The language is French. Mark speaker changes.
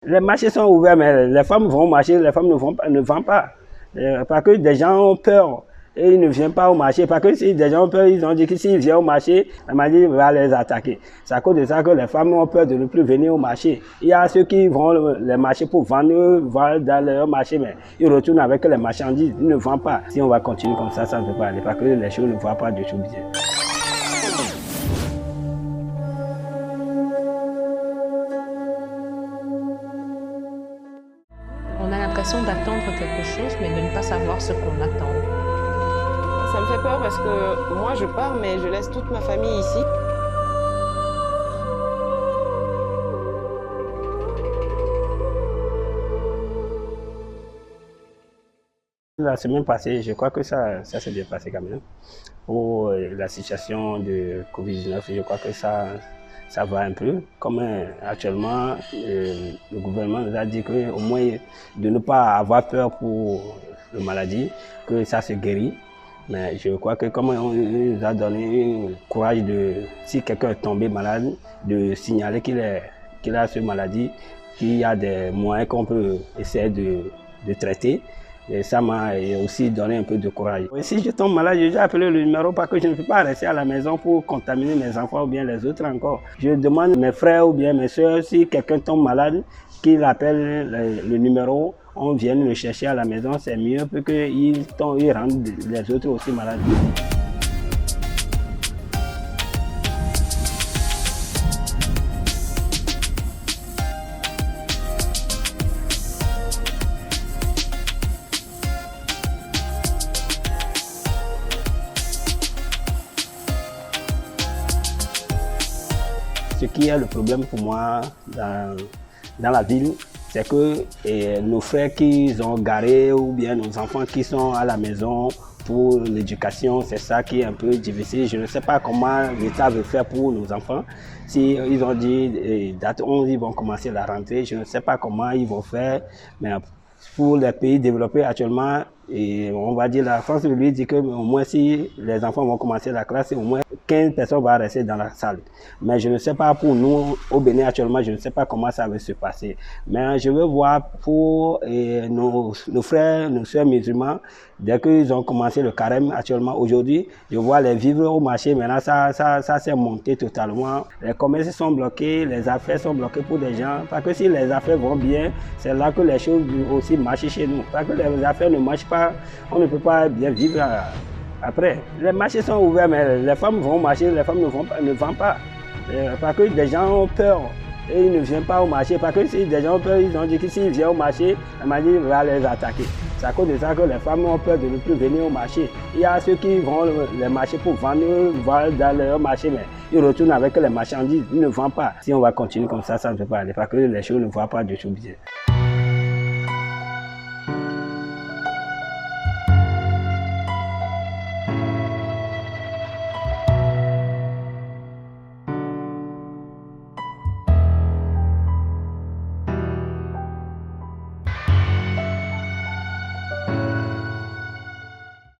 Speaker 1: Les marchés sont ouverts, mais les femmes vont marcher, les femmes ne vendent pas. Parce que des gens ont peur et ils ne viennent pas au marché. Parce que si des gens ont peur, ils ont dit que s'ils viennent au marché, la maladie va les attaquer. C'est à cause de ça que les femmes ont peur de ne plus venir au marché. Il y a ceux qui vont les marchés pour vendre dans leur marché, mais ils retournent avec les marchandises, ils ne vendent pas. Si on va continuer comme ça ne peut pas aller. Parce que les choses ne vont pas du tout bien.
Speaker 2: On a l'impression d'attendre quelque chose, mais de ne pas savoir ce qu'on attend.
Speaker 3: Ça me fait peur parce que moi je pars, mais je laisse toute ma famille ici.
Speaker 1: La semaine passée, je crois que ça s'est bien passé quand même. Pour la situation de Covid-19, je crois que ça va un peu. Comme actuellement, le gouvernement nous a dit qu'au moins de ne pas avoir peur pour la maladie, que ça se guérit. Mais je crois que comme on nous a donné le courage de, si quelqu'un est tombé malade, de signaler qu'il a cette maladie, qu'il y a des moyens qu'on peut essayer de traiter. Et ça m'a aussi donné un peu de courage. Et si je tombe malade, j'ai appelé le numéro parce que je ne peux pas rester à la maison pour contaminer mes enfants ou bien les autres encore. Je demande à mes frères ou bien mes soeurs, si quelqu'un tombe malade, qu'il appelle le numéro, on vient le chercher à la maison, c'est mieux pour qu'ils rendent les autres aussi malades. Ce qui est le problème pour moi dans la ville, c'est que nos frères qui ont garé ou bien nos enfants qui sont à la maison pour l'éducation, c'est ça qui est un peu difficile. Je ne sais pas comment l'État veut faire pour nos enfants. Si ils ont dit date 11, ils vont commencer la rentrée, je ne sais pas comment ils vont faire. Mais pour les pays développés actuellement, et on va dire la France lui dit que au moins si les enfants vont commencer la classe, au moins 15 personnes vont rester dans la salle. Mais je ne sais pas pour nous au Bénin actuellement, je ne sais pas comment ça va se passer. Mais je veux voir pour nos frères, nos soeurs musulmans, dès qu'ils ont commencé le carême actuellement aujourd'hui, je vois les vivres au marché, maintenant ça s'est monté totalement. Les commerces sont bloqués, les affaires sont bloquées pour des gens. Parce que si les affaires vont bien, c'est là que les choses aussi marchent chez nous. Parce que les affaires ne marchent pas, on ne peut pas bien vivre après. Les marchés sont ouverts, mais les femmes vont marcher, les femmes ne vendent pas. Parce que des gens ont peur et ils ne viennent pas au marché. Parce que si des gens ont peur, ils ont dit que s'ils viennent au marché, la maladie va les attaquer. C'est à cause de ça que les femmes ont peur de ne plus venir au marché. Il y a ceux qui vont les marchés pour vendre dans leur marché, mais ils retournent avec les marchandises, ils ne vendent pas. Si on va continuer comme ça ne peut pas aller. Parce que les choses ne vont pas du tout bien.